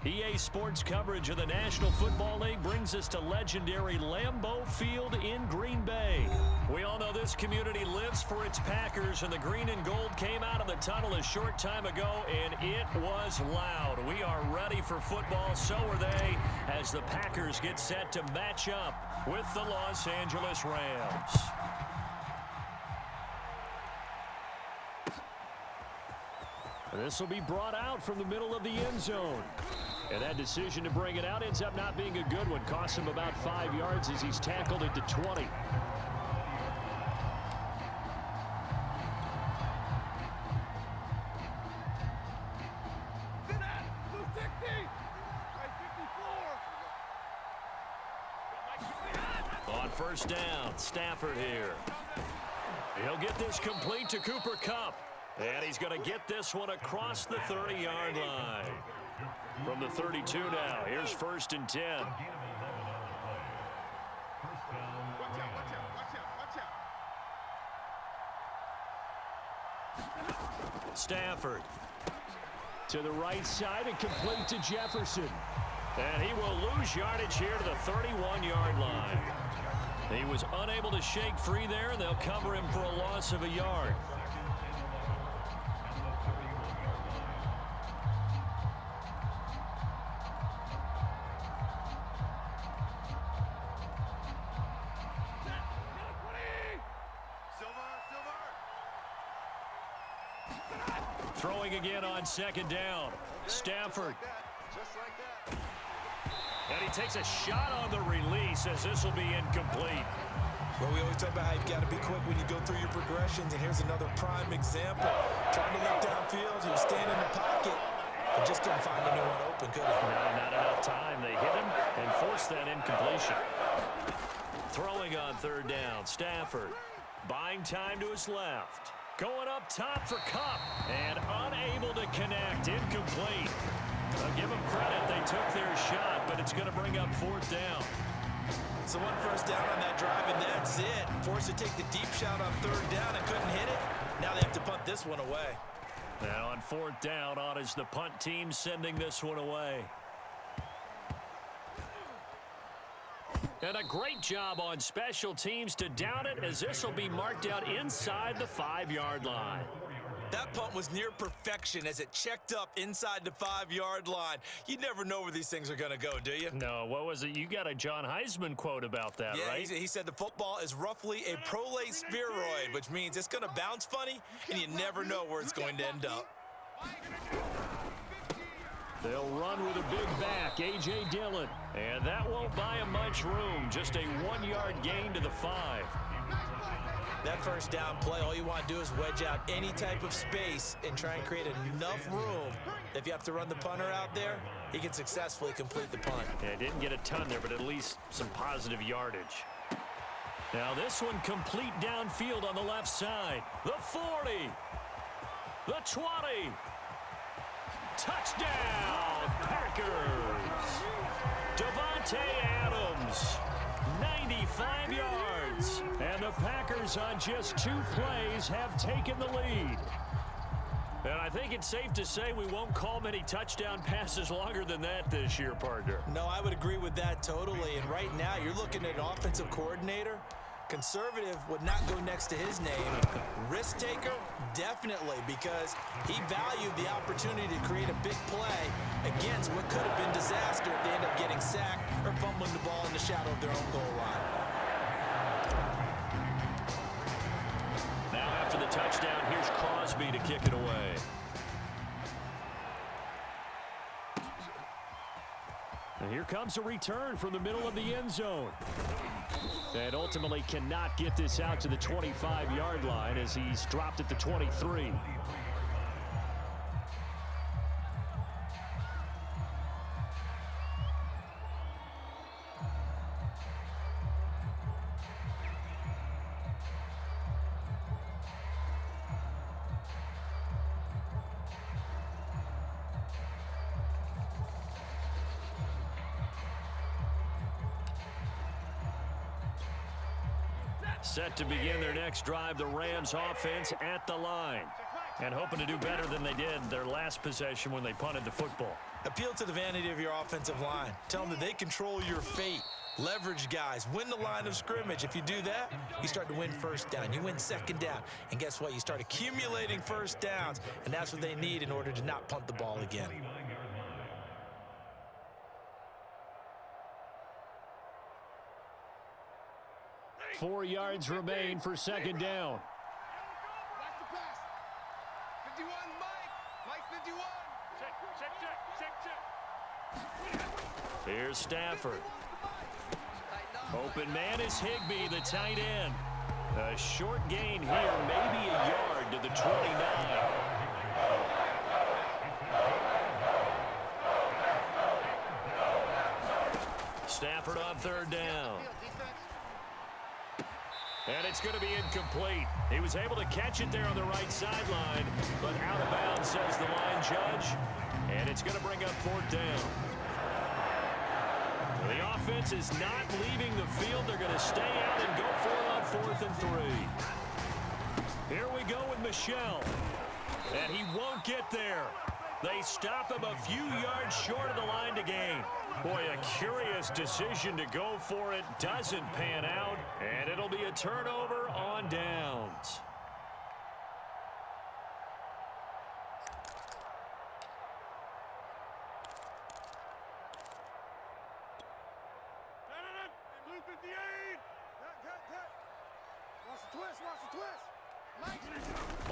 EA Sports coverage of the National Football League brings us to legendary Lambeau Field in Green Bay. We all know this community lives for its Packers, and the green and gold came out of the tunnel a short time ago, and it was loud. We are ready for football, so are they, as the Packers get set to match up with the Los Angeles Rams. This will be brought out from the middle of the end zone. And that decision to bring it out ends up not being a good one. Costs him about 5 yards as he's tackled at the 20. On first down, Stafford here. He'll get this complete to Cooper Kupp. And he's going to get this one across the 30-yard line. From the 32 now, here's 1st and 10. Stafford to the right side and complete to Jefferson. And he will lose yardage here to the 31-yard line. He was unable to shake free there, and they'll cover him for a loss of a yard. Throwing again on 2nd down. Stafford. And he takes a shot on the release as this will be incomplete. Well, we always talk about how you've got to be quick when you go through your progressions, and here's another prime example. Trying to look downfield, he was standing in the pocket, but just couldn't find anyone open, could he? No, not enough time. They hit him and forced that incompletion. Throwing on 3rd down, Stafford. Buying time to his left. Going up top for Kupp, and unable to connect, incomplete. I'll give them credit, they took their shot, but it's going to bring up 4th down. So 1 first down on that drive, and that's it. Forced to take the deep shot on 3rd down and couldn't hit it. Now they have to punt this one away. Now on 4th down, on is the punt team sending this one away. And a great job on special teams to down it, as this will be marked out inside the 5-yard line. That punt was near perfection as it checked up inside the 5-yard line. You never know where these things are going to go, do you? No, what was it? You got a John Heisman quote about that, yeah, right? He said the football is roughly a prolate spheroid, which means it's going to bounce funny, and you never know where it's going to end up. They'll run with a big back, A.J. Dillon. And that won't buy him much room. Just a 1-yard gain to the 5. That first down play, all you want to do is wedge out any type of space and try and create enough room. If you have to run the punter out there, he can successfully complete the punt. Yeah, didn't get a ton there, but at least some positive yardage. Now this one complete downfield on the left side. The 40. The 20. Touchdown, Packers! Devontae Adams, 95 yards. And the Packers on just 2 plays have taken the lead. And I think it's safe to say we won't call many touchdown passes longer than that this year, partner. No, I would agree with that totally. And right now, you're looking at an offensive coordinator. Conservative would not go next to his name. Risk taker, definitely, because he valued the opportunity to create a big play against what could have been disaster if they end up getting sacked or fumbling the ball in the shadow of their own goal line. Now after the touchdown, here's Crosby to kick it away. And here comes a return from the middle of the end zone. And ultimately cannot get this out to the 25-yard line as he's dropped at the 23. Set to begin their next drive, the Rams offense at the line. And hoping to do better than they did their last possession when they punted the football. Appeal to the vanity of your offensive line. Tell them that they control your fate. Leverage guys. Win the line of scrimmage. If you do that, you start to win first down. You win second down. And guess what? You start accumulating first downs. And that's what they need in order to not punt the ball again. Four yards remain for second down. Watch the pass. 51, Mike 51. Check. Here's Stafford. Open man is Higbee, the tight end. A short gain here, maybe a yard to the 29. Stafford on third down. And it's going to be incomplete. He was able to catch it there on the right sideline, but out of bounds, says the line judge. And it's going to bring up fourth down. The offense is not leaving the field. They're going to stay out and go for it on 4th and 3. Here we go with Michel. And he won't get there. They stop him a few yards short of the line to gain. Boy, a curious decision to go for it. Doesn't pan out. And it'll be a turnover on downs.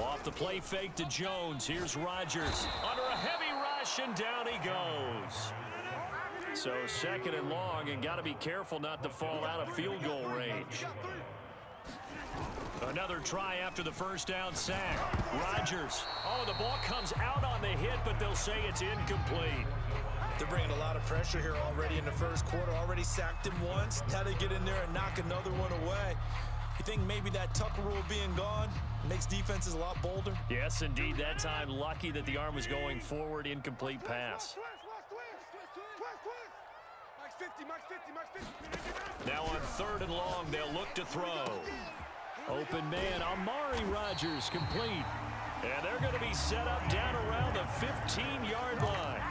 Off the play fake to Jones. Here's Rodgers under a heavy rush, and down he goes. So second and long, and got to be careful not to fall out of field goal range. Another try after the first down sack. Rodgers. Oh, the ball comes out on the hit, but they'll say it's incomplete. They're bringing a lot of pressure here already in the first quarter. Already sacked him once. Now they get in there and knock another one away. You think maybe that Tucker rule being gone makes defenses a lot bolder? Yes, indeed. That time, lucky that the arm was going forward. Incomplete pass. Now on third and long, they'll look to throw. Open man, Amari Rodgers complete. And they're going to be set up down around the 15-yard line.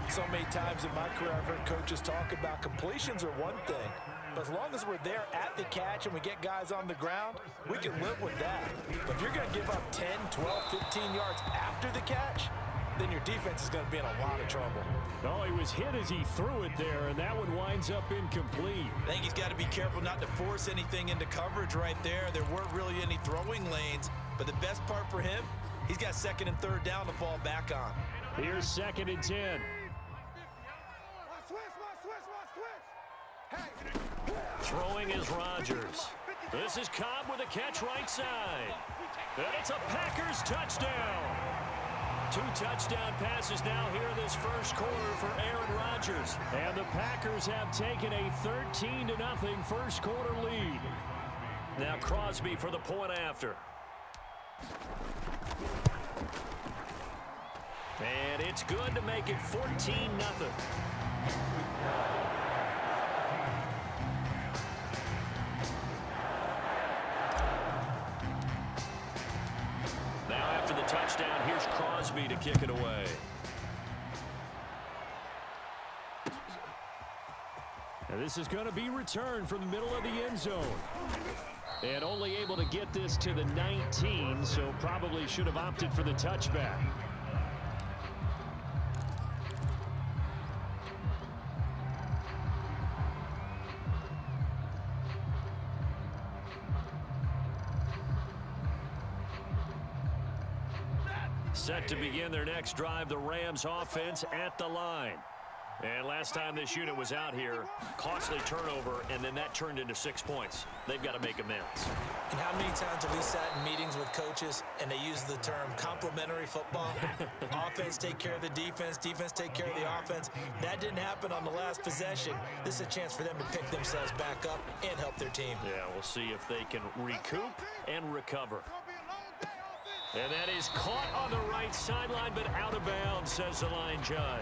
So many times in my career, I've heard coaches talk about completions are one thing. But as long as we're there at the catch and we get guys on the ground, we can live with that. But if you're going to give up 10, 12, 15 yards after the catch, then your defense is going to be in a lot of trouble. Oh, he was hit as he threw it there, and that one winds up incomplete. I think he's got to be careful not to force anything into coverage right there. There weren't really any throwing lanes. But the best part for him, he's got second and third down to fall back on. Here's second and 10. Throwing is Rodgers. This is Cobb with a catch right side. And it's a Packers touchdown. 2 touchdown passes now here in this first quarter for Aaron Rodgers. And the Packers have taken a 13-0 first quarter lead. Now Crosby for the point after. And it's good to make it 14-0. Touchdown, here's Crosby to kick it away. And this is going to be returned from the middle of the end zone. And only able to get this to the 19, so probably should have opted for the touchback. Set to begin their next drive, the Rams offense at the line. And last time this unit was out here, costly turnover, and then that turned into 6 points. They've got to make amends. And how many times have we sat in meetings with coaches and they use the term complementary football? Offense take care of the defense, defense take care of the offense. That didn't happen on the last possession. This is a chance for them to pick themselves back up and help their team. Yeah, we'll see if they can recoup and recover. And that is caught on the right sideline, but out of bounds, says the line judge.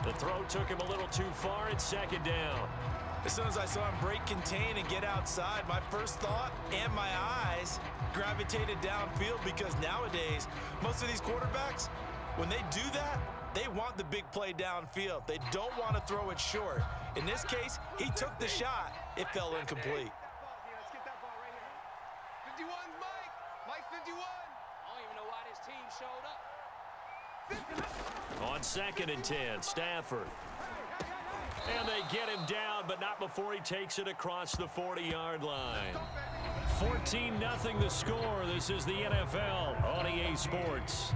The throw took him a little too far. It's second down. As soon as I saw him break contain and get outside, my first thought and my eyes gravitated downfield, because nowadays, most of these quarterbacks, when they do that, They want the big play downfield. They don't want to throw it short. In this case, he took the shot. It fell incomplete. Let's get that ball right here. 51, Mike. Mike 51. I don't even know why this team showed up. On 2nd and 10, Stafford. And they get him down, but not before he takes it across the 40-yard line. 14-0 the score. This is the NFL on EA Sports.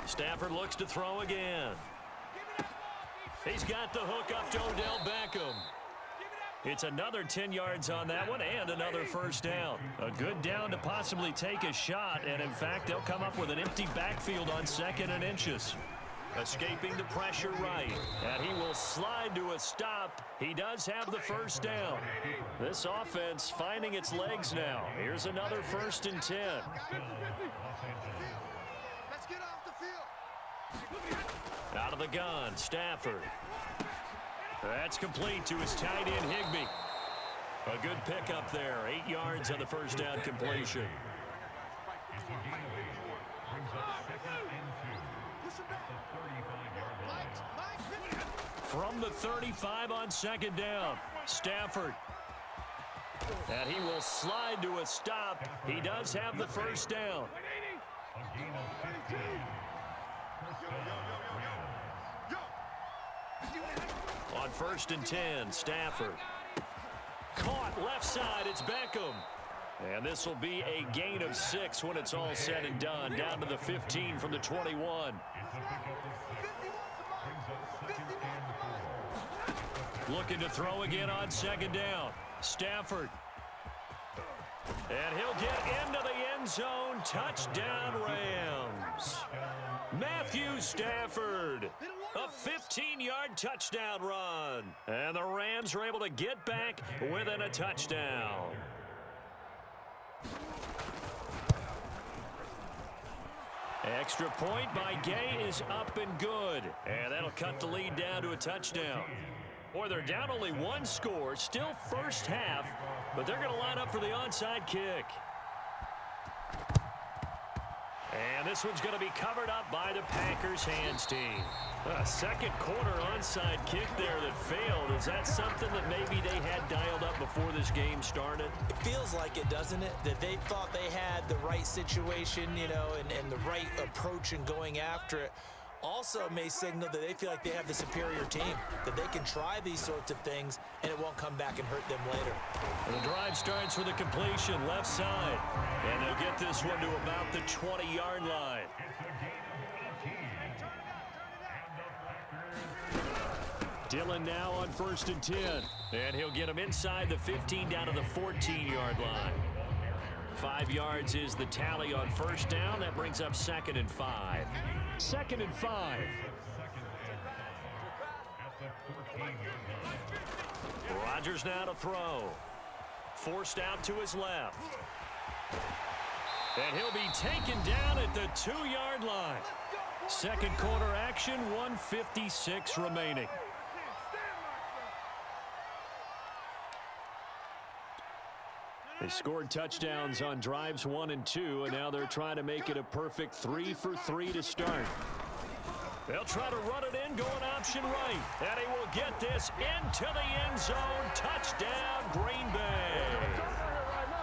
Stafford looks to throw again. He's got the hook up to Odell Beckham. It's another 10 yards on that one and another first down. A good down to possibly take a shot, and in fact, they'll come up with an empty backfield on 2nd and inches. Escaping the pressure right, and he will slide to a stop. He does have the first down. This offense finding its legs now. Here's another 1st and 10. Let's get off the field. Out of the gun, Stafford. That's complete to his tight end, Higbee. A good pickup there. 8 yards on the first down completion. From the 35 on 2nd down, Stafford. And he will slide to a stop. He does have the first down. On 1st and 10, Stafford. Caught left side, it's Beckham. And this will be a gain of 6 when it's all said and done. Down to the 15 from the 21. Looking to throw again on 2nd down. Stafford. And he'll get into the end zone. Touchdown, Rams. Matthew Stafford. A 15-yard touchdown run. And the Rams are able to get back within a touchdown. Extra point by Gay is up and good. And that'll cut the lead down to a touchdown. Boy, they're down only 1 score. Still first half. But they're going to line up for the onside kick. And this one's going to be covered up by the Packers hands team. A second quarter onside kick there that failed. Is that something that maybe they had dialed up before this game started? It feels like it, doesn't it? That they thought they had the right situation, you know, and the right approach in going after it. Also may signal that they feel like they have the superior team, that they can try these sorts of things and it won't come back and hurt them later. And the drive starts with a completion left side. And they'll get this one to about the 20-yard line. Dillon now on 1st and 10. And he'll get him inside the 15 down to the 14-yard line. 5 yards is the tally on first down. That brings up 2nd and 5. 2nd and 5. Rodgers now to throw. Forced out to his left. And he'll be taken down at the 2-yard line. Second quarter action, 1:56 remaining. They scored touchdowns on drives 1 and 2, and now they're trying to make it a perfect 3 for 3 to start. They'll try to run it in, going option right. And he will get this into the end zone. Touchdown, Green Bay.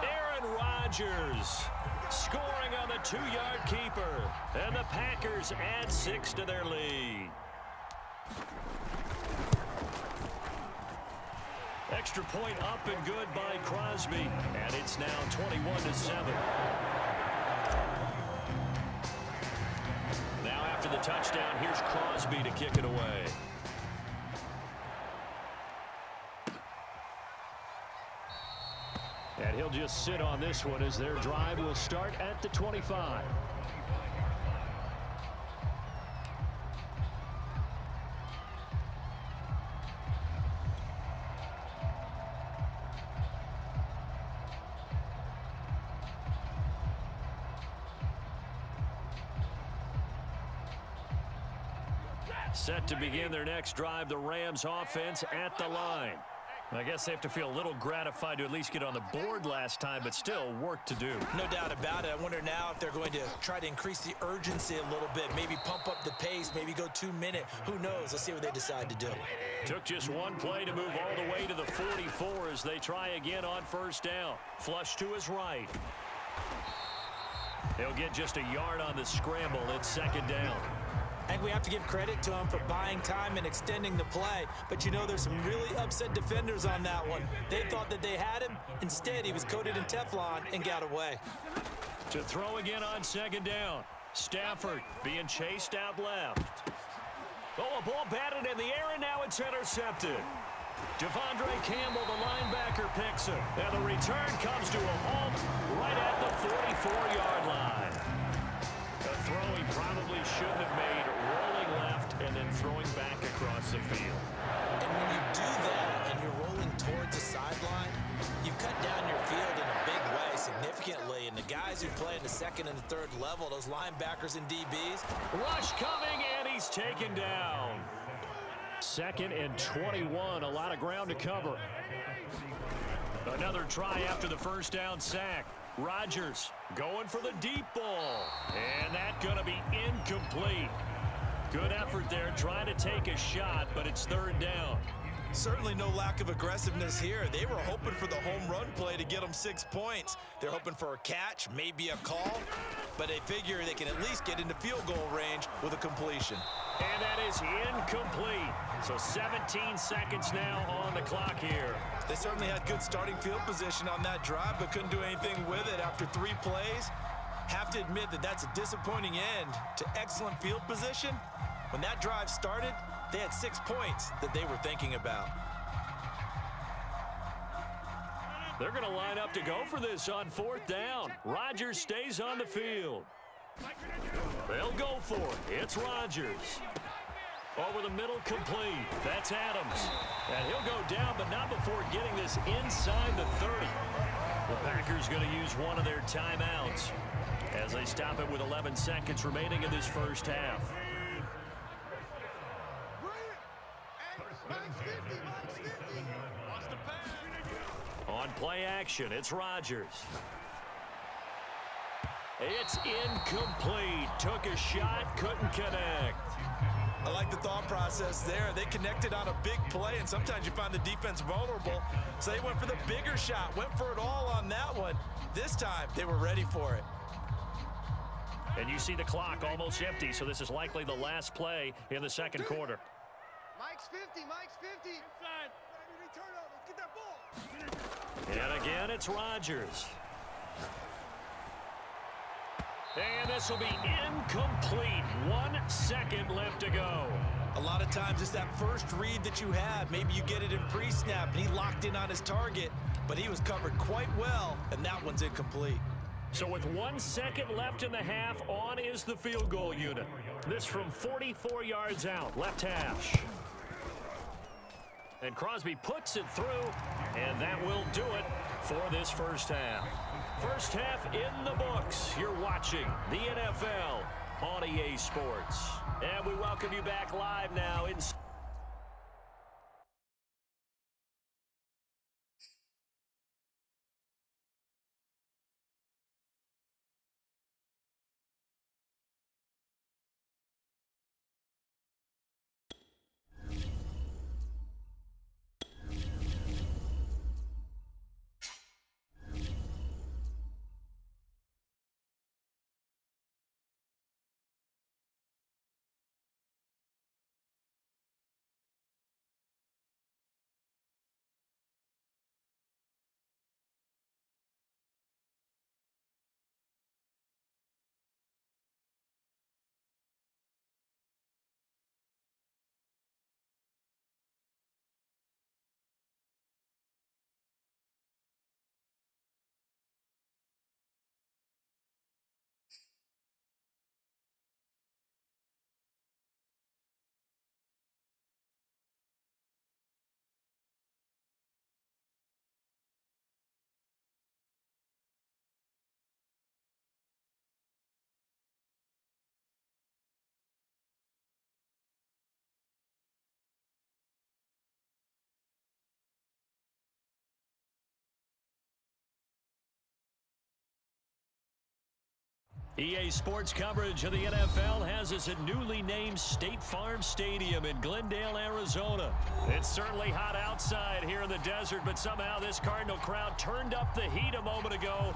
Aaron Rodgers scoring on the 2-yard keeper. And the Packers add 6 to their lead. Extra point up and good by Crosby. And it's now 21-7. Now after the touchdown, here's Crosby to kick it away. And he'll just sit on this one as their drive will start at the 25. Set to begin their next drive, the Rams offense at the line. I guess they have to feel a little gratified to at least get on the board last time, but still work to do. No doubt about it. I wonder now if they're going to try to increase the urgency a little bit, maybe pump up the pace, maybe go 2 minute. Who knows? Let's see what they decide to do. Took just one play to move all the way to the 44 as they try again on first down. Flush to his right. He'll get just a yard on the scramble. It's second down. I think we have to give credit to him for buying time and extending the play. But, you know, there's some really upset defenders on that one. They thought that they had him. Instead, he was coated in Teflon and got away. To throw again on second down. Stafford being chased out left. Oh, a ball batted in the air, and now it's intercepted. Devondre Campbell, the linebacker, picks it. And the return comes to a halt right at the 44-yard line. A throw he probably shouldn't have made, rolling left and then throwing back across the field. And when you do that and you're rolling towards the sideline, you cut down your field in a big way significantly. And the guys who play in the second and the third level, those linebackers and DBs. Rush coming, and he's taken down. Second and 21, a lot of ground to cover. Another try after the first down sack. Rodgers going for the deep ball. And that's going to be incomplete. Good effort there trying to take a shot, but it's third down. Certainly no lack of aggressiveness here. They were hoping for the home run play to get them 6 points. They're hoping for a catch, maybe a call, but they figure they can at least get into field goal range with a completion. And that is incomplete. So 17 seconds now on the clock here. They certainly had good starting field position on that drive, but couldn't do anything with it after 3 plays. Have to admit that that's a disappointing end to excellent field position. When that drive started, they had 6 points that they were thinking about. They're going to line up to go for this on fourth down. Rodgers stays on the field. They'll go for it. It's Rodgers. Over the middle, complete. That's Adams. And he'll go down, but not before getting this inside the 30. The Packers going to use one of their timeouts as they stop it with 11 seconds remaining in this first half. On play action, it's Rodgers. It's incomplete. Took a shot, couldn't connect. I like the thought process there. They connected on a big play, and sometimes you find the defense vulnerable. So they went for the bigger shot, went for it all on that one. This time, they were ready for it. And you see the clock almost empty, so this is likely the last play in the second quarter. Mike's 50, Mike's 50. Inside. Turn up, let's get that ball. And again, it's Rodgers. And this will be incomplete. 1 second left to go. A lot of times it's that first read that you have. Maybe you get it in pre-snap, and he locked in on his target, but he was covered quite well, and that one's incomplete. So with 1 second left in the half, on is the field goal unit. This from 44 yards out, left hash. And Crosby puts it through, and that will do it for this first half. First half in the books. You're watching the NFL on EA Sports. And we welcome you back live now in EA Sports coverage of the NFL has us at newly named State Farm Stadium in Glendale, Arizona. It's certainly hot outside here in the desert, but somehow this Cardinal crowd turned up the heat a moment ago.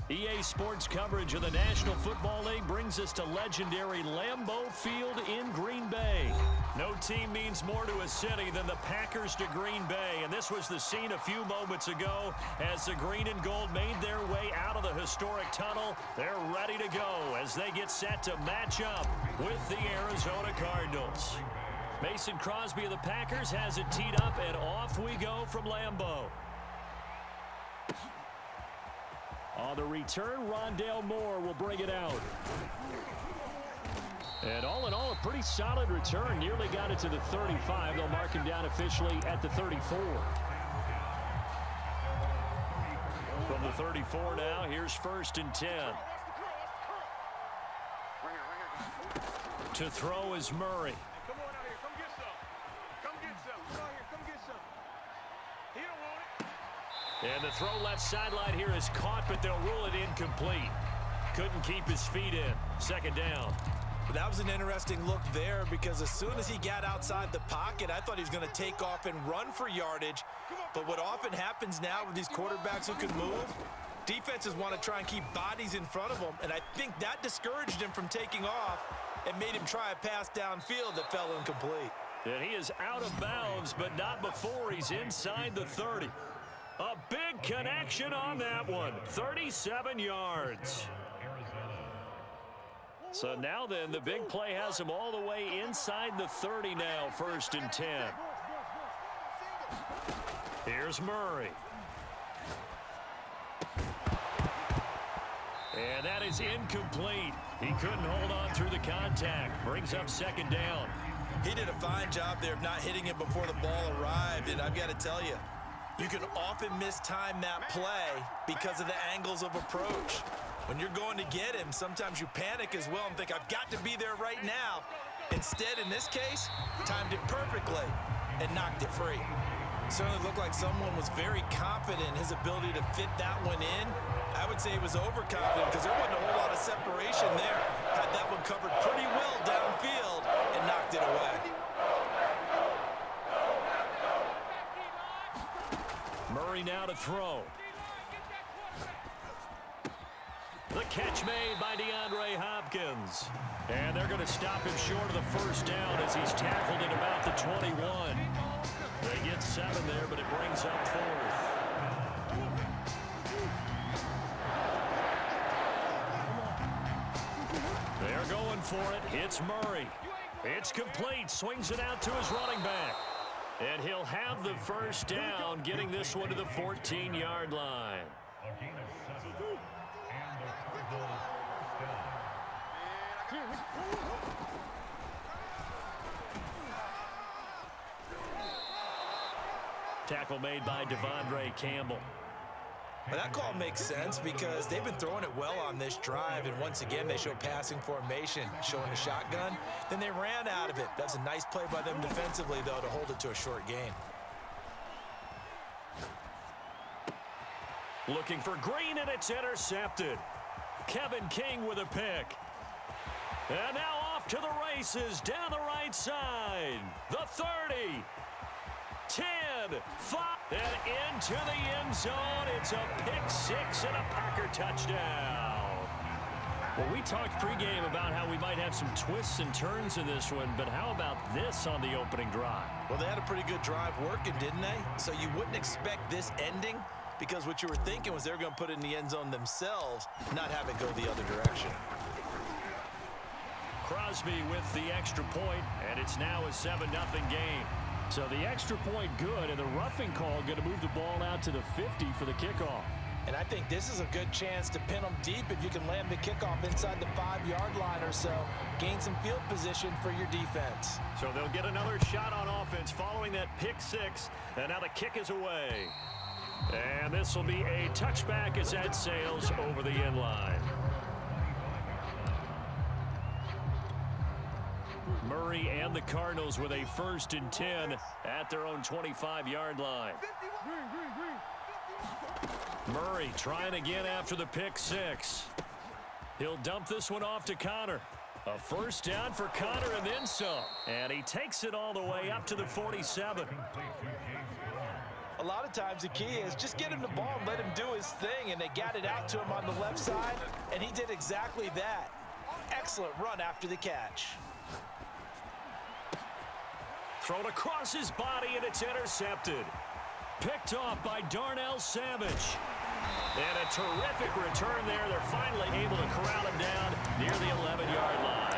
EA Sports coverage of the National Football League brings us to legendary Lambeau Field in Green Bay. No team means more to a city than the Packers to Green Bay, and this was the scene a few moments ago as the green and gold made their way out of the historic tunnel. They're ready to go as they get set to match up with the Arizona Cardinals. Mason Crosby of the Packers has it teed up, and off we go from Lambeau. On the return, Rondale Moore will bring it out. And all in all, a pretty solid return. Nearly got it to the 35. They'll mark him down officially at the 34. From the 34 now, here's 1st and 10. To throw is Murray. Come on out here. Come get some. Come get some. Come out here. Come get some. He don't want it. And the throw left sideline here is caught, but they'll rule it incomplete. Couldn't keep his feet in. 2nd down. That was an interesting look there because as soon as he got outside the pocket, I thought he was going to take off and run for yardage. But what often happens now with these quarterbacks who can move, defenses want to try and keep bodies in front of them, and I think that discouraged him from taking off and made him try a pass downfield that fell incomplete. And he is out of bounds, but not before he's inside the 30. A big connection on that one. 37 yards. So now then, the big play has him all the way inside the 30 now, 1st and 10. Here's Murray. And that is incomplete. He couldn't hold on through the contact. Brings up 2nd down. He did a fine job there of not hitting it before the ball arrived, and I've got to tell you, you can often mistime that play because of the angles of approach. When you're going to get him, sometimes you panic as well and think, I've got to be there right now. Instead, in this case, timed it perfectly and knocked it free. Certainly looked like someone was very confident in his ability to fit that one in. I would say he was overconfident because there wasn't a whole lot of separation there. Had that one covered pretty well downfield and knocked it away. Murray now to throw. The catch made by DeAndre Hopkins. And they're going to stop him short of the 1st down as he's tackled at about the 21. They get 7 there, but it brings up 4th. They're going for it. It's Murray. It's complete. Swings it out to his running back. And he'll have the 1st down, getting this one to the 14-yard line. Tackle made by Devondre Campbell. Well, that call makes sense because they've been throwing it well on this drive, and once again they show passing formation, showing the shotgun. Then they ran out of it. That's a nice play by them defensively, though, to hold it to a short gain. Looking for Green, and it's intercepted. Kevin King with a pick. And now off to the races down the right side. The 30. 10, 5, and into the end zone. It's a pick six and a Packer touchdown. Well, we talked pregame about how we might have some twists and turns in this one, but how about this on the opening drive? Well, they had a pretty good drive working, didn't they? So you wouldn't expect this ending, because what you were thinking was they were going to put it in the end zone themselves, not have it go the other direction. Crosby with the extra point, and it's now a 7-0 game. So the extra point good, and the roughing call going to move the ball out to the 50 for the kickoff. And I think this is a good chance to pin them deep if you can land the kickoff inside the 5-yard line or so. Gain some field position for your defense. So they'll get another shot on offense following that pick six, and now the kick is away. And this will be a touchback as that sails over the end line. Murray and the Cardinals with a 1st and 10 at their own 25-yard line. Murray trying again after the pick six. He'll dump this one off to Connor. A 1st down for Connor and then some. And he takes it all the way up to the 47. A lot of times the key is just get him the ball and let him do his thing, and they got it out to him on the left side, and he did exactly that. Excellent run after the catch. Thrown across his body, and it's intercepted. Picked off by Darnell Savage. And a terrific return there. They're finally able to corral him down near the 11-yard line.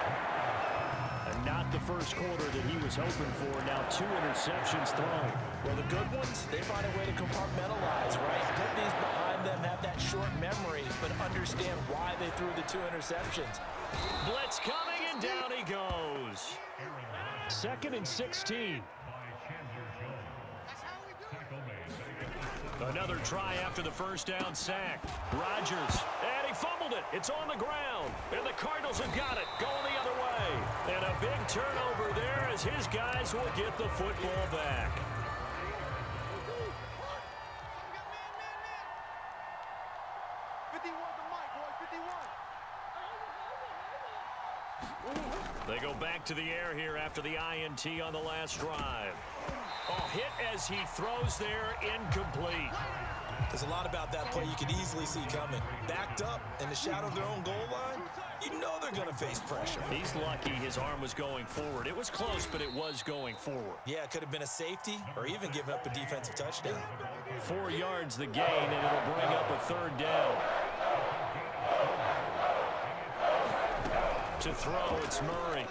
And not the first quarter that he was hoping for. Now 2 interceptions thrown. Well, the good ones, they find a way to compartmentalize, right? Put these behind them, have that short memory, but understand why they threw the 2 interceptions. Blitz coming, and down he goes. 2nd and 16. Another try after the 1st down sack. Rodgers, and he fumbled it. It's on the ground, and the Cardinals have got it, going the other way. And a big turnover there as his guys will get the football back. They go back to the air here after the INT on the last drive. Oh, hit as he throws there, incomplete. There's a lot about that play you could easily see coming. Backed up in the shadow of their own goal line, you know they're going to face pressure. He's lucky his arm was going forward. It was close, but it was going forward. Yeah, it could have been a safety or even given up a defensive touchdown. 4 yards the gain, and it'll bring up a 3rd down. To throw, it's Murray.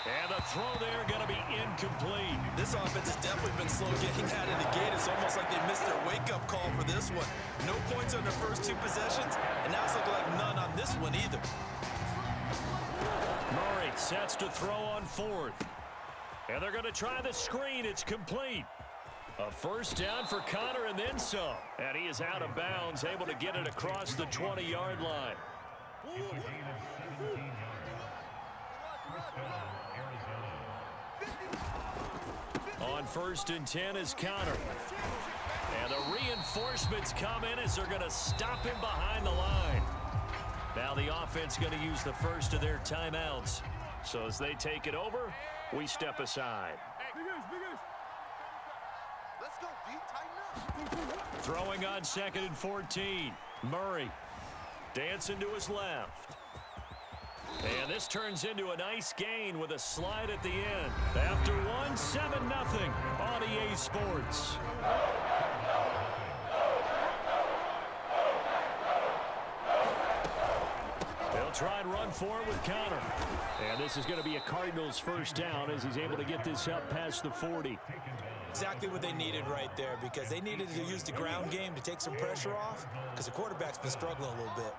And the throw there going to be incomplete. This offense has definitely been slow getting out of the gate. It's almost like they missed their wake-up call for this one. No points on their first 2 possessions, and now it's looking like none on this one either. Murray sets to throw on 4th. And they're going to try the screen. It's complete. A 1st down for Connor and then some. And he is out of bounds, able to get it across the 20-yard line. On 1st and 10 is Connor. And the reinforcements come in as they're going to stop him behind the line. Now the offense going to use the first of their timeouts. So as they take it over, we step aside. Let's go, D. Tighten up. Throwing on 2nd and 14. Murray dancing to his left. And this turns into a nice gain with a slide at the end. After one, 7-0 on EA Sports. They'll try and run for it with Connor. And this is going to be a Cardinals 1st down as he's able to get this up past the 40. Exactly what they needed right there, because they needed to use the ground game to take some pressure off, because the quarterback's been struggling a little bit.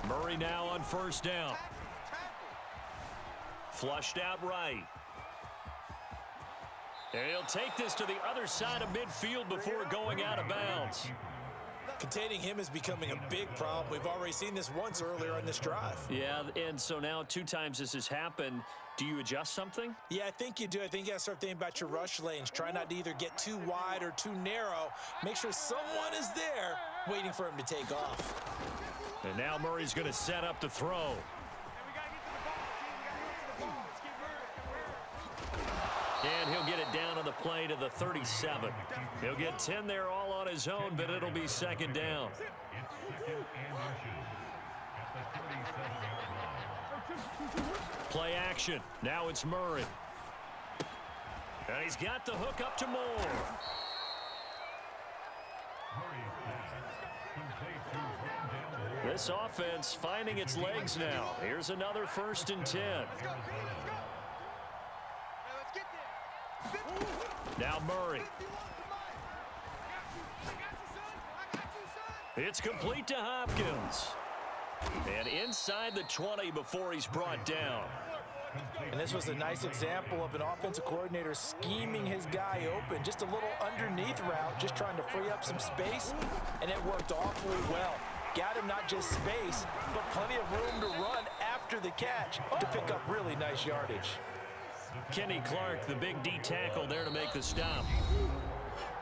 Murray now on 1st down. Flushed out right. And he'll take this to the other side of midfield before going out of bounds. Containing him is becoming a big problem. We've already seen this once earlier on this drive. Yeah, and so now 2 times this has happened. Do you adjust something? Yeah, I think you do. I think you got to start thinking about your rush lanes. Try not to either get too wide or too narrow. Make sure someone is there waiting for him to take off. And now Murray's going to set up to throw. And he'll get it down on the play to the 37. He'll get 10 there all on his own, but it'll be second down. Play action. Now it's Murray. And he's got the hook up to Moore. This offense finding its legs now. Here's another 1st and 10. Now Murray. It's complete to Hopkins. And inside the 20 before he's brought down. And this was a nice example of an offensive coordinator scheming his guy open. Just a little underneath route, just trying to free up some space, and it worked awfully well. Got him not just space, but plenty of room to run after the catch to pick up really nice yardage. Kenny Clark, the big D tackle there to make the stop.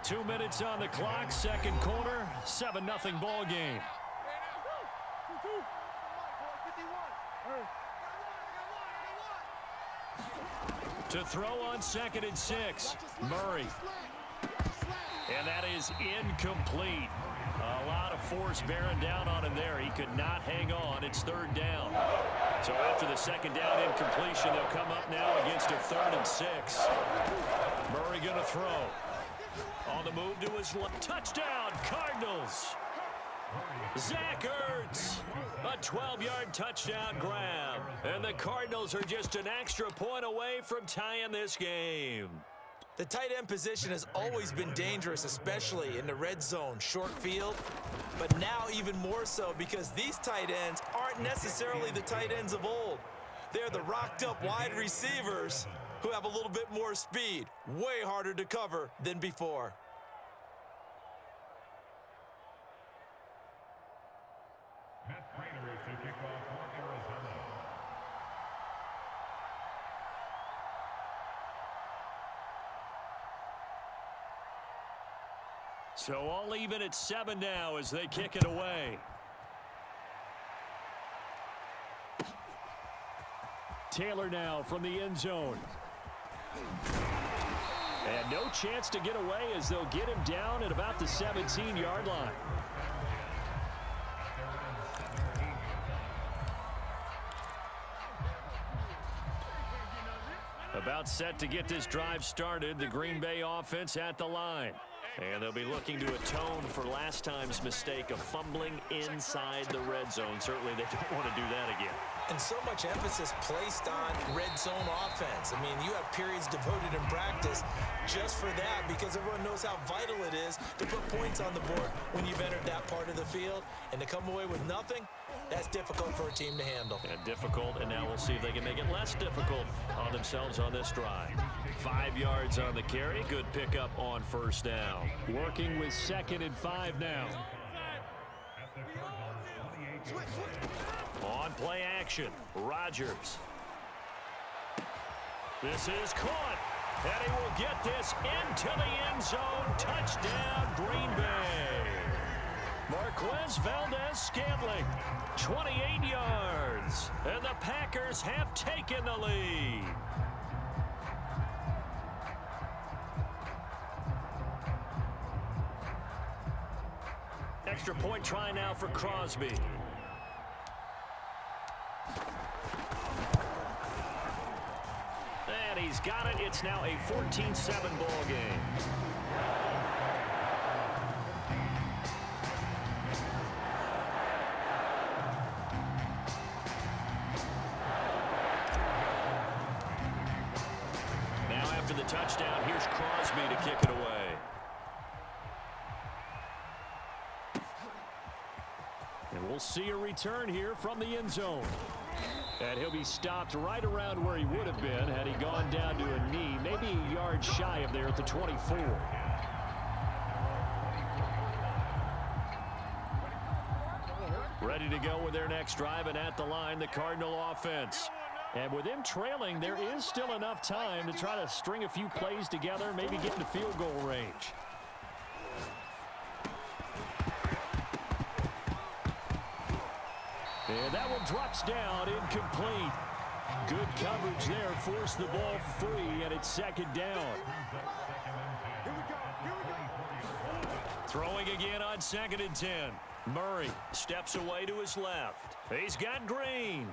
2 minutes on the clock, second quarter, 7-0 ball game. To throw on 2nd and 6, Murray. And that is incomplete. A lot of force bearing down on him there. He could not hang on. It's 3rd down. So after the 2nd down incompletion, they'll come up now against a 3rd and 6. Murray going to throw. On the move to his left. Touchdown, Cardinals. Zach Ertz. A 12-yard touchdown grab. And the Cardinals are just an extra point away from tying this game. The tight end position has always been dangerous, especially in the red zone, short field. But now even more so because these tight ends aren't necessarily the tight ends of old. They're the rocked-up wide receivers who have a little bit more speed. Way harder to cover than before. So all even at 7 now as they kick it away. Taylor now from the end zone. And no chance to get away as they'll get him down at about the 17-yard line. About set to get this drive started. The Green Bay offense at the line. And they'll be looking to atone for last time's mistake of fumbling inside the red zone. Certainly they don't want to do that again. And so much emphasis placed on red zone offense. I mean, you have periods devoted in practice just for that because everyone knows how vital it is to put points on the board when you've entered that part of the field. And to come away with nothing, that's difficult for a team to handle. And difficult, and now we'll see if they can make it less difficult on themselves on this drive. 5 yards on the carry. Good pickup on 1st down. Working with 2nd and 5 now. On play action, Rodgers. This is caught, and he will get this into the end zone. Touchdown, Green Bay. Marquez Valdez-Scantling, 28 yards, and the Packers have taken the lead. Extra point try now for Crosby. And he's got it. It's now a 14-7 ball game. Now after the touchdown, here's Crosby to kick it away. And we'll see a return here from the end zone. And he'll be stopped right around where he would have been had he gone down to a knee, maybe a yard shy of there at the 24. Ready to go with their next drive, and at the line, the Cardinal offense. And with them trailing, there is still enough time to try to string a few plays together, maybe get into field goal range. And that one drops down, incomplete. Good coverage there. Forced the ball free, and it's second down. Throwing again on 2nd and 10. Murray steps away to his left. He's got Green.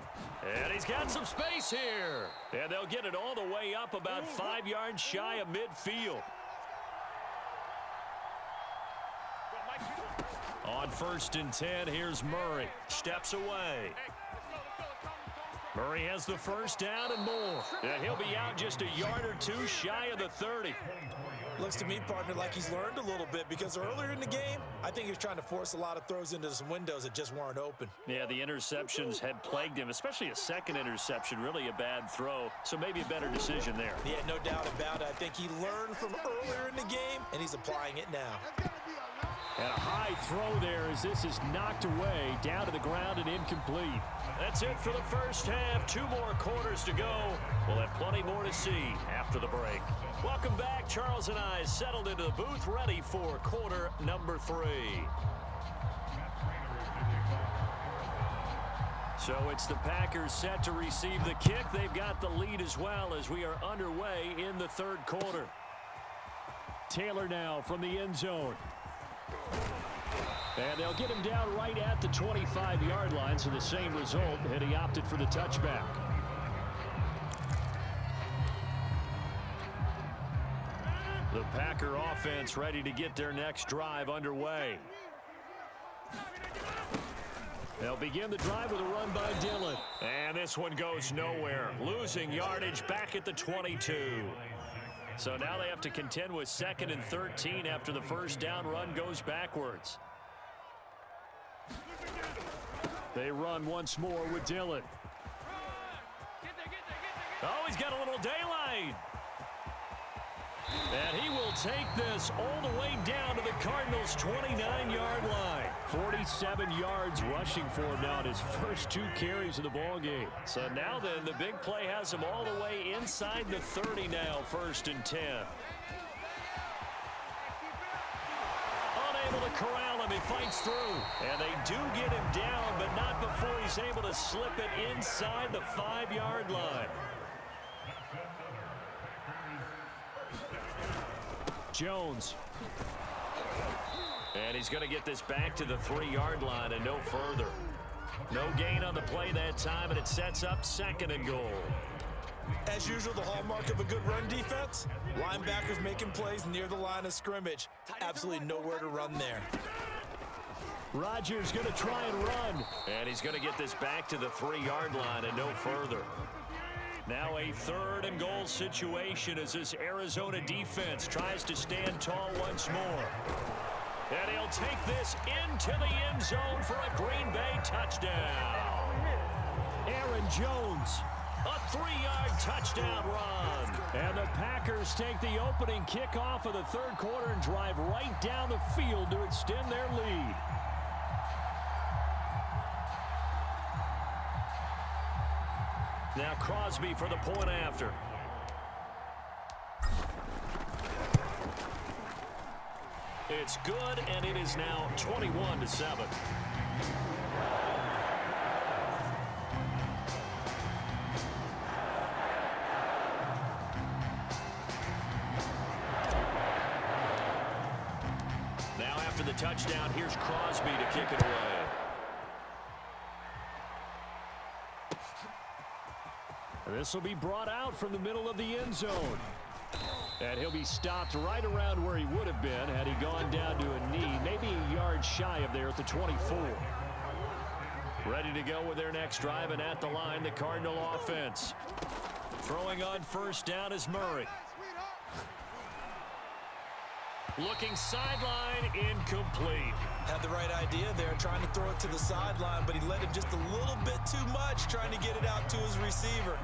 And he's got some space here. And they'll get it all the way up about 5 yards shy of midfield. On 1st and 10, here's Murray. Steps away. Murray has the first down and more. And he'll be out just a yard or two shy of the 30. Looks to me, partner, like he's learned a little bit because earlier in the game, I think he was trying to force a lot of throws into some windows that just weren't open. Yeah, the interceptions had plagued him, especially a second interception, really a bad throw. So maybe a better decision there. Yeah, no doubt about it. I think he learned from earlier in the game, and he's applying it now. And a high throw there as this is knocked away, down to the ground and incomplete. That's it for the first half. 2 more quarters to go. We'll have plenty more to see after the break. Welcome back. Charles and I settled into the booth, ready for quarter number 3. So it's the Packers set to receive the kick. They've got the lead as well as we are underway in the 3rd quarter. Taylor now from the end zone. And they'll get him down right at the 25-yard line, so the same result, and he opted for the touchback. The Packer offense ready to get their next drive underway. They'll begin the drive with a run by Dillon. And this one goes nowhere. Losing yardage back at the 22. So now they have to contend with 2nd and 13 after the first down run goes backwards. They run once more with Dillon. Oh, he's got a little daylight. And he will take this all the way down to the Cardinals' 29-yard line. 47 yards rushing for him now in his first 2 carries of the ball game. So now then, the big play has him all the way inside the 30 now, 1st and 10. Unable to corral him, he fights through. And they do get him down, but not before he's able to slip it inside the 5-yard line. Jones. And he's going to get this back to the 3-yard line and no further. No gain on the play that time, and it sets up 2nd and goal. As usual, the hallmark of a good run defense, linebackers making plays near the line of scrimmage. Absolutely nowhere to run there. Rodgers going to try and run. And he's going to get this back to the 3-yard line and no further. Now a 3rd and goal situation as this Arizona defense tries to stand tall once more. And he'll take this into the end zone for a Green Bay touchdown. Aaron Jones, a 3-yard touchdown run. And the Packers take the opening kickoff of the 3rd quarter and drive right down the field to extend their lead. Now Crosby for the point after. It's good, and it is now 21-7. Now after the touchdown, here's Crosby to kick it away. This will be brought out from the middle of the end zone. And he'll be stopped right around where he would have been had he gone down to a knee, maybe a yard shy of there at the 24. Ready to go with their next drive, and at the line, the Cardinal offense. Throwing on first down is Murray. Looking sideline, incomplete. Had the right idea there, trying to throw it to the sideline, but he let him just a little bit too much, trying to get it out to his receiver.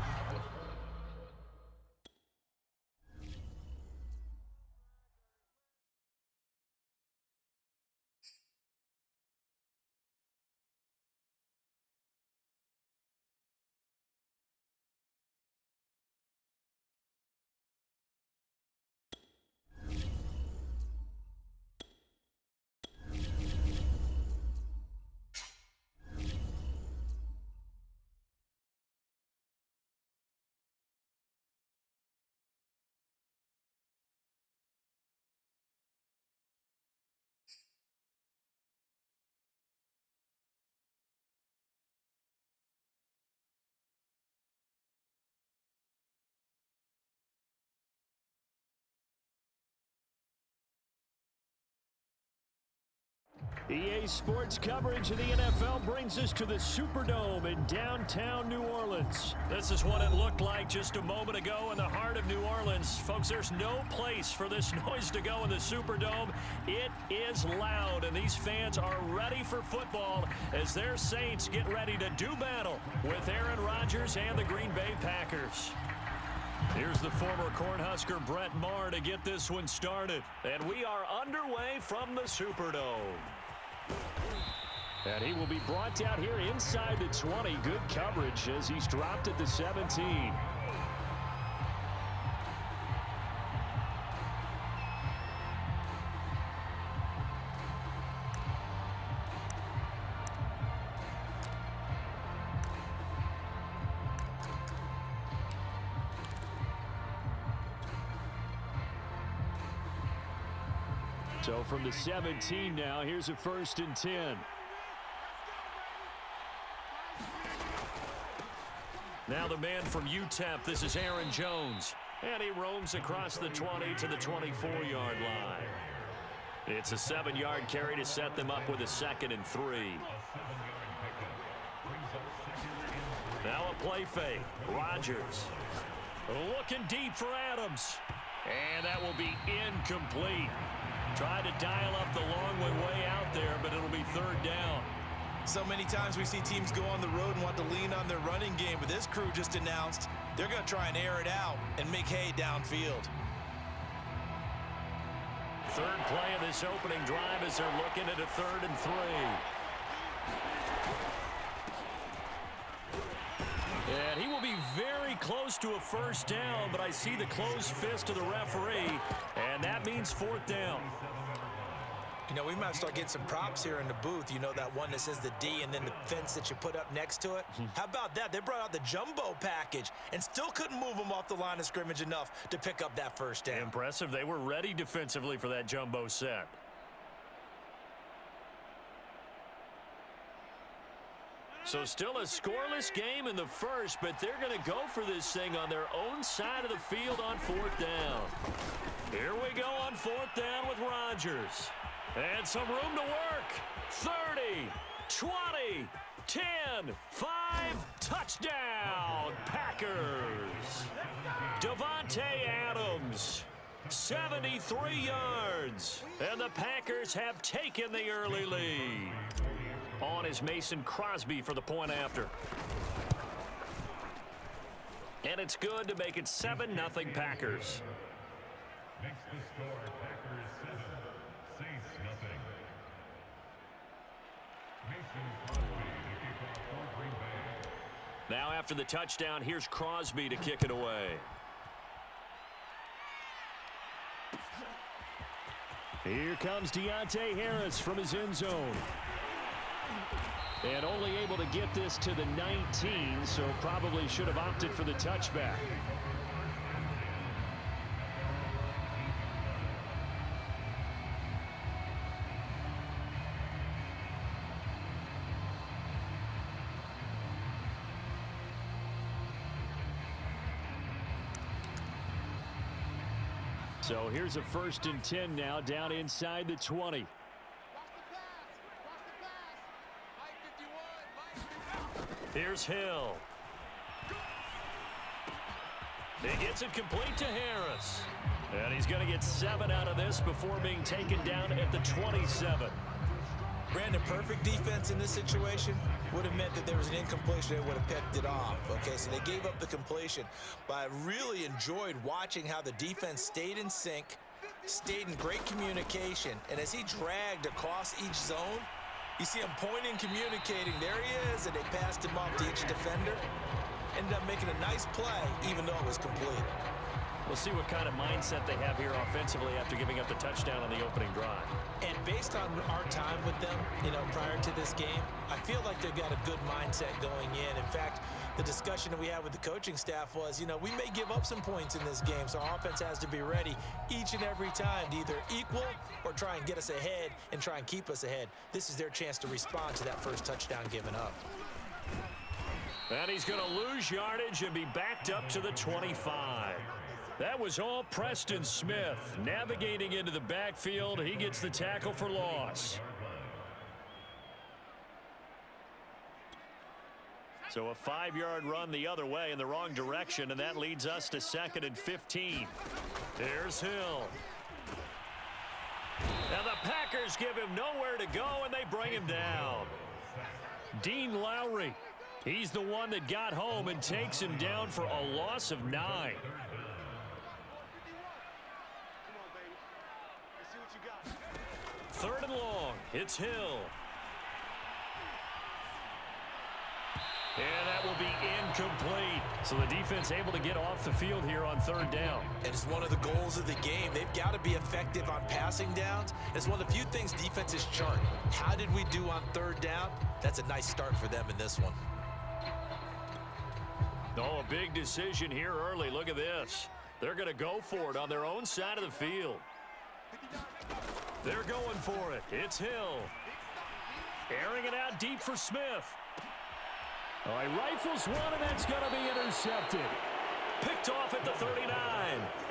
EA Sports coverage of the NFL brings us to the Superdome in downtown New Orleans. This is what it looked like just a moment ago in the heart of New Orleans. Folks, there's no place for this noise to go in the Superdome. It is loud, and these fans are ready for football as their Saints get ready to do battle with Aaron Rodgers and the Green Bay Packers. Here's the former Cornhusker Brett Maher to get this one started. And we are underway from the Superdome. And he will be brought down here inside the 20. Good coverage as he's dropped at the 17. So from the 17 now, here's a 1st and 10. Now the man from UTEP, this is Aaron Jones. And he roams across the 20 to the 24-yard line. It's a 7-yard carry to set them up with a 2nd and 3. Now a play fake. Rodgers looking deep for Adams. And that will be incomplete. Tried to dial up the long way out there, but it'll be 3rd down. So many times we see teams go on the road and want to lean on their running game, but this crew just announced they're going to try and air it out and make hay downfield. 3rd play of this opening drive as they're looking at a 3rd and 3. And he will be very close to a 1st down, but I see the closed fist of the referee, and that means 4th down. You know, we might start getting some props here in the booth. You know, that one that says the D and then the fence that you put up next to it? How about that? They brought out the jumbo package and still couldn't move them off the line of scrimmage enough to pick up that 1st down. Impressive. They were ready defensively for that jumbo set. So still a scoreless game in the 1st, but they're going to go for this thing on their own side of the field on 4th down. Here we go on 4th down with Rodgers. And some room to work. 30, 20, 10, 5, touchdown, Packers. Davante Adams, 73 yards. And the Packers have taken the early lead. On is Mason Crosby for the point after. And it's good to make it 7-0 Packers. Next to score, Packers 7, Saints nothing. Mason Crosby to kick off for Green Bay. Now after the touchdown, here's Crosby to kick it away. Here comes Deontay Harris from his end zone. And only able to get this to the 19, so probably should have opted for the touchback. So here's a 1st and 10 now down inside the 20. Here's Hill. He gets it complete to Harris. And he's going to get 7 out of this before being taken down at the 27. Brandon, perfect defense in this situation would have meant that there was an incompletion. They would have picked it off. Okay, so they gave up the completion. But I really enjoyed watching how the defense stayed in sync, stayed in great communication. And as he dragged across each zone, you see him pointing, communicating. There he is, and they passed him off to each defender. Ended up making a nice play, even though it was complete. We'll see what kind of mindset they have here offensively after giving up the touchdown on the opening drive. And based on our time with them, prior to this game, I feel like they've got a good mindset going in. In fact, the discussion that we had with the coaching staff was, we may give up some points in this game, so our offense has to be ready each and every time to either equal or try and get us ahead and try and keep us ahead. This is their chance to respond to that first touchdown given up. And he's going to lose yardage and be backed up to the 25. That was all Preston Smith navigating into the backfield. He gets the tackle for loss. So a 5-yard run the other way in the wrong direction, and that leads us to 2nd and 15. Here's Hill. Now the Packers give him nowhere to go, and they bring him down. Dean Lowry, he's the one that got home and takes him down for a loss of 9. Third and long, it's Hill. And that will be incomplete. So the defense able to get off the field here on 3rd down. And it's one of the goals of the game. They've got to be effective on passing downs. It's one of the few things defenses chart. How did we do on 3rd down? That's a nice start for them in this one. Oh, a big decision here early. Look at this. They're going to go for it on their own side of the field. They're going for it. It's Hill. Airing it out deep for Smith. Oh, he rifles one, and that's going to be intercepted. Picked off at the 39.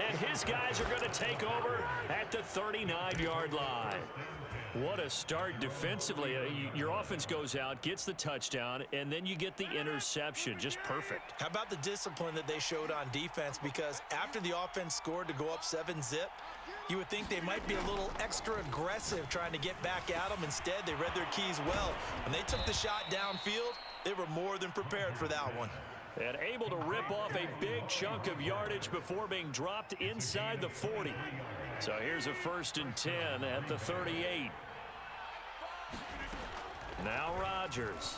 And his guys are going to take over at the 39-yard line. What a start defensively. Your offense goes out, gets the touchdown, and then you get the interception. Just perfect. How about the discipline that they showed on defense? Because after the offense scored to go up 7-zip, you would think they might be a little extra aggressive trying to get back at them. Instead, they read their keys well. When they took the shot downfield, they were more than prepared for that one. And able to rip off a big chunk of yardage before being dropped inside the 40. So here's a 1st and 10 at the 38. Now Rodgers.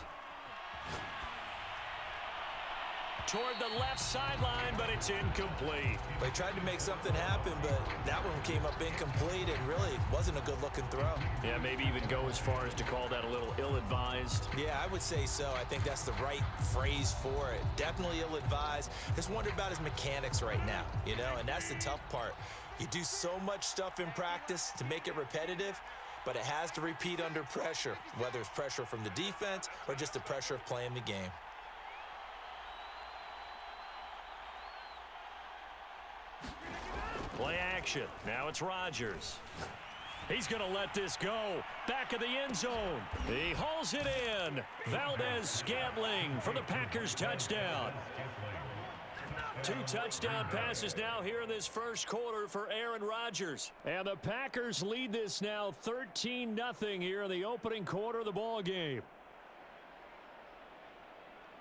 Toward the left sideline, but it's incomplete. They tried to make something happen, but that one came up incomplete and really wasn't a good-looking throw. Yeah, maybe even go as far as to call that a little ill-advised. Yeah, I would say so. I think that's the right phrase for it. Definitely ill-advised. Just wonder about his mechanics right now, you know, and that's the tough part. You do so much stuff in practice to make it repetitive, but it has to repeat under pressure, whether it's pressure from the defense or just the pressure of playing the game. Play action. Now it's Rodgers. He's going to let this go. Back of the end zone. He hauls it in. Valdez-Scantling for the Packers touchdown. 2 touchdown passes now here in this first quarter for Aaron Rodgers. And the Packers lead this now 13-0 here in the opening quarter of the ball game.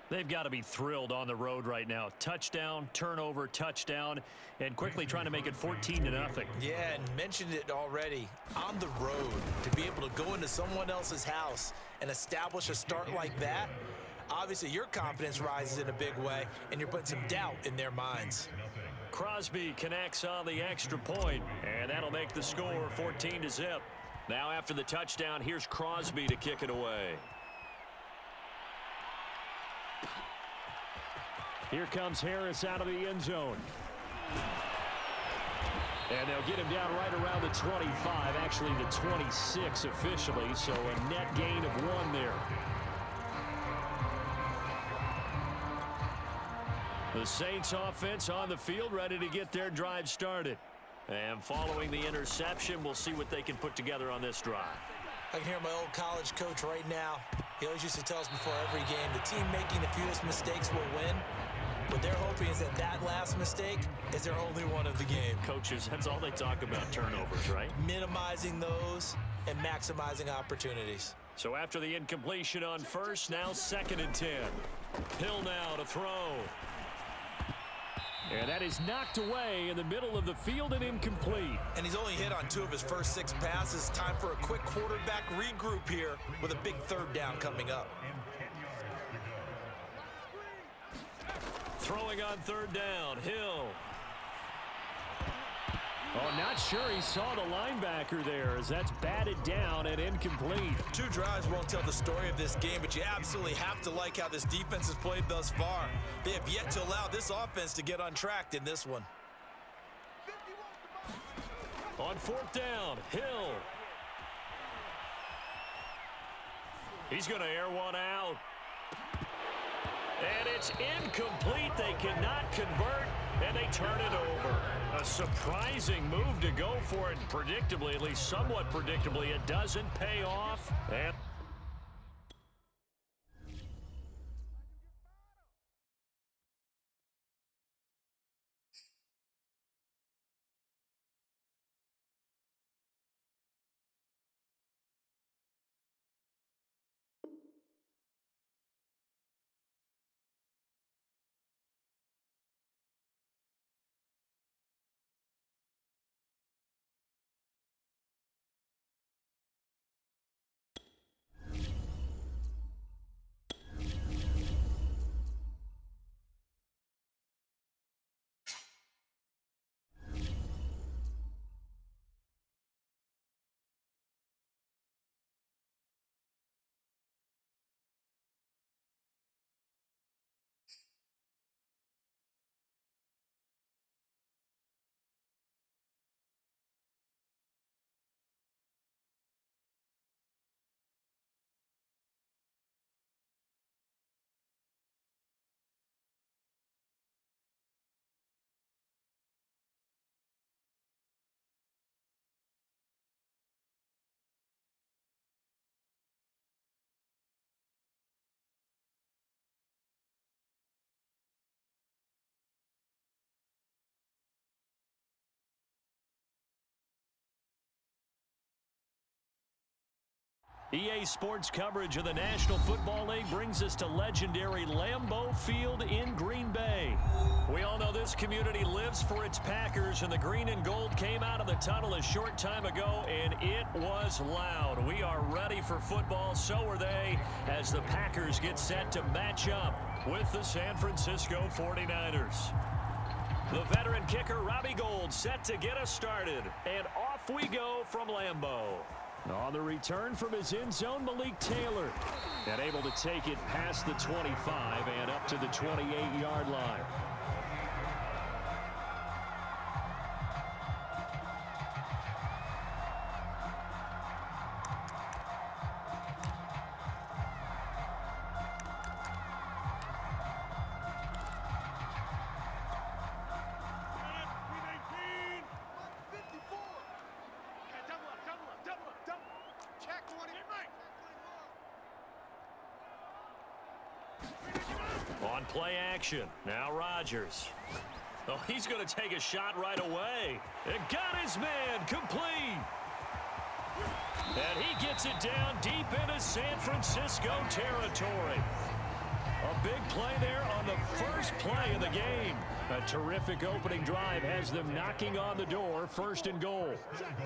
They've got to be thrilled on the road right now. Touchdown, turnover, touchdown, and quickly trying to make it 14-0. Yeah, and mentioned it already. On the road, to be able to go into someone else's house and establish a start like that, obviously your confidence rises in a big way, and you're putting some doubt in their minds. Crosby connects on the extra point, and that'll make the score 14-0. Now after the touchdown, here's Crosby to kick it away. Here comes Harris out of the end zone. And they'll get him down right around the 25, actually the 26 officially, so a net gain of 1 there. The Saints offense on the field ready to get their drive started. And following the interception, we'll see what they can put together on this drive. I can hear my old college coach right now. He always used to tell us before every game, the team making the fewest mistakes will win. What they're hoping is that last mistake is their only one of the game. Coaches, that's all they talk about, turnovers, right? Minimizing those and maximizing opportunities. So after the incompletion on first, now 2nd and 10. Hill now to throw. And that is knocked away in the middle of the field and incomplete. And he's only hit on 2 of his first 6 passes. Time for a quick quarterback regroup here with a big 3rd down coming up. Throwing on 3rd down, Hill. Oh, not sure he saw the linebacker there as that's batted down and incomplete. 2 drives won't tell the story of this game, but you absolutely have to like how this defense has played thus far. They have yet to allow this offense to get untracked in this one. On 4th down, Hill. He's going to air one out. And it's incomplete. They cannot convert, and they turn it over. A surprising move to go for it. Predictably, at least somewhat predictably, it doesn't pay off. And EA Sports coverage of the National Football League brings us to legendary Lambeau Field in Green Bay. We all know this community lives for its Packers, and the green and gold came out of the tunnel a short time ago, and it was loud. We are ready for football, so are they, as the Packers get set to match up with the San Francisco 49ers. The veteran kicker, Robbie Gould, set to get us started, and off we go from Lambeau. On the return from his end zone, Malik Taylor, and able to take it past the 25 and up to the 28-yard line. On play action, now Rodgers. Oh, he's going to take a shot right away. And got his man complete. And he gets it down deep into San Francisco territory. A big play there on the first play of the game. A terrific opening drive has them knocking on the door, 1st and goal. Check.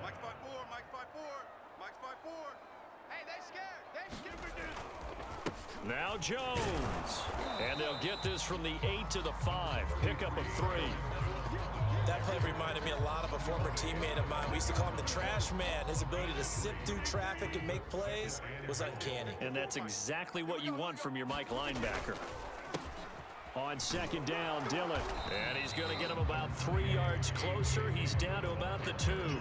Mike's 5-4, Mike's 5-4, Mike's 5-4. Hey, they scared. They scared. Now Jones. And they'll get this from the 8 to the 5. Pickup of 3. That play reminded me a lot of a former teammate of mine. We used to call him the trash man. His ability to sift through traffic and make plays was uncanny. And that's exactly what you want from your Mike linebacker. On 2nd down, Dillon. And he's going to get him about 3 yards closer. He's down to about the 2.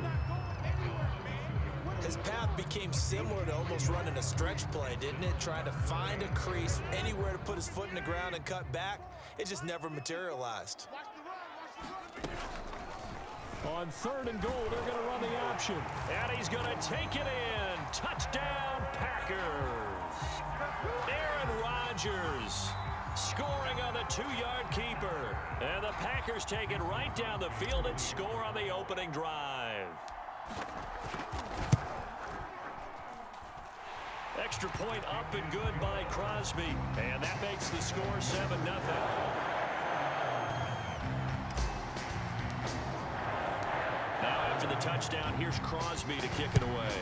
His path became similar to almost running a stretch play, didn't it? Trying to find a crease, anywhere to put his foot in the ground and cut back. It just never materialized. On 3rd and goal, they're going to run the option. And he's going to take it in. Touchdown, Packers. Aaron Rodgers scoring on the 2-yard keeper. And the Packers take it right down the field and score on the opening drive. Extra point up and good by Crosby. And that makes the score 7-0. Now after the touchdown, here's Crosby to kick it away.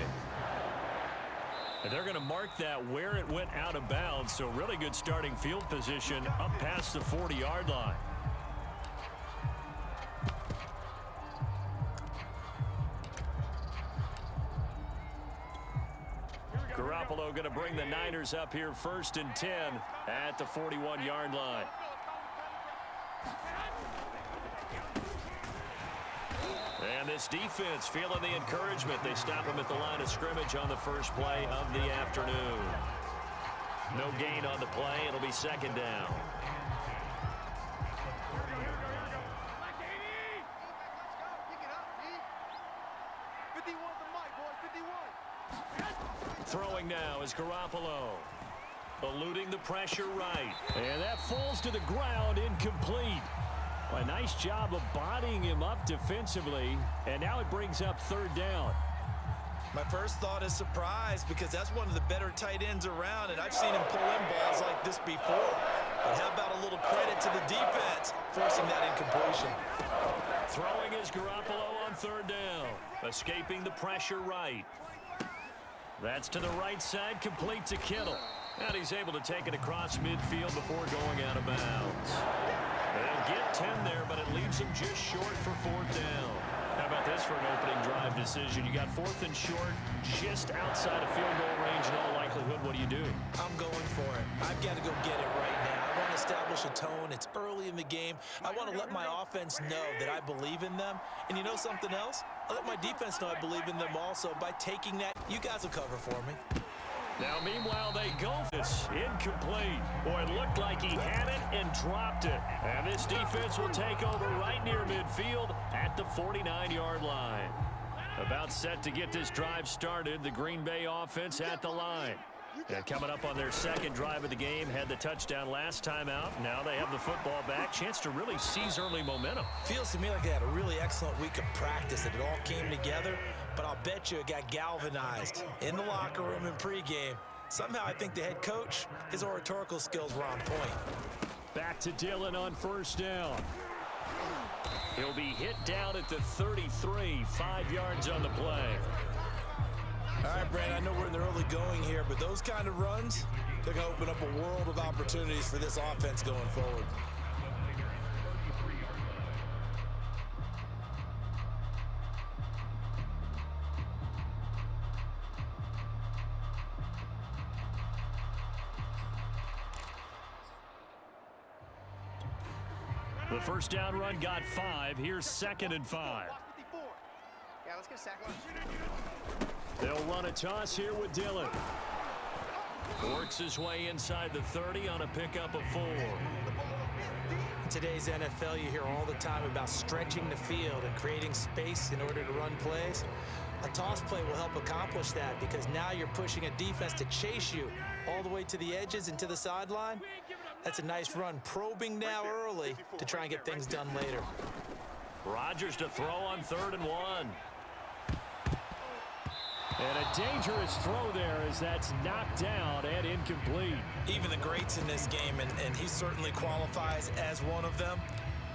And they're going to mark that where it went out of bounds. So really good starting field position up past the 40-yard line. Garoppolo going to bring the Niners up here 1st and 10 at the 41-yard line. And this defense feeling the encouragement. They stop him at the line of scrimmage on the first play of the afternoon. No gain on the play. It'll be 2nd down. Throwing now is Garoppolo. Eluding the pressure right. And that falls to the ground, incomplete. A nice job of bodying him up defensively. And now it brings up 3rd down. My first thought is surprise, because that's one of the better tight ends around, and I've seen him pull in balls like this before. But how about a little credit to the defense forcing that incompletion? Throwing is Garoppolo on 3rd down. Escaping the pressure right. That's to the right side, complete to Kittle. And he's able to take it across midfield before going out of bounds. They'll get 10 there, but it leaves them just short for 4th down. How about this for an opening drive decision? You got 4th and short, just outside of field goal range in all likelihood. What do you do? I'm going for it. I've got to go get it right now. I want to establish a tone. It's early in the game. I want to let my offense know that I believe in them. And you know something else? I let my defense know I believe in them also by taking that. You guys will cover for me. Now, meanwhile, they go. This incomplete. Boy, it looked like he had it and dropped it. And this defense will take over right near midfield at the 49-yard line. About set to get this drive started. The Green Bay offense at the line. And coming up on their second drive of the game, had the touchdown last time out. Now they have the football back. Chance to really seize early momentum. Feels to me like they had a really excellent week of practice, and it all came together. But I'll bet you it got galvanized in the locker room and pregame. Somehow I think the head coach, his oratorical skills were on point. Back to Dillon on first down. He'll be hit down at the 33, 5 yards on the play. All right, Brandon, I know we're in the early going here, but those kind of runs, they're going to open up a world of opportunities for this offense going forward. The first down run got 5. Here's 2nd and 5. Yeah, let's get a sack. They'll run a toss here with Dillon. Works his way inside the 30 on a pickup of 4. In today's NFL, you hear all the time about stretching the field and creating space in order to run plays. A toss play will help accomplish that because now you're pushing a defense to chase you all the way to the edges and to the sideline. That's a nice run, probing now early to try and get things done later. Rodgers to throw on 3rd and 1. And a dangerous throw there as that's knocked down and incomplete. Even the greats in this game, and he certainly qualifies as one of them,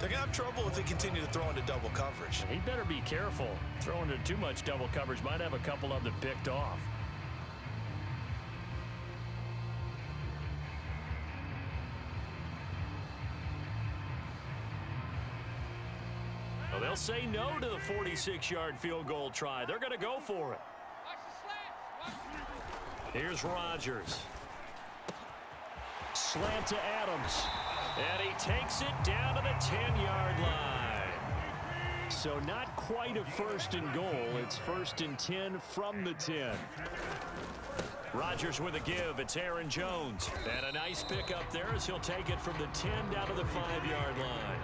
they're going to have trouble if they continue to throw into double coverage. He better be careful. Throwing into too much double coverage might have a couple of them picked off. Well, they'll say no to the 46-yard field goal try. They're going to go for it. Here's Rodgers. Slant to Adams. And he takes it down to the 10-yard line. So not quite a 1st and goal. It's 1st and 10 from the 10. Rodgers with a give. It's Aaron Jones. And a nice pickup there as he'll take it from the 10 down to the 5-yard line.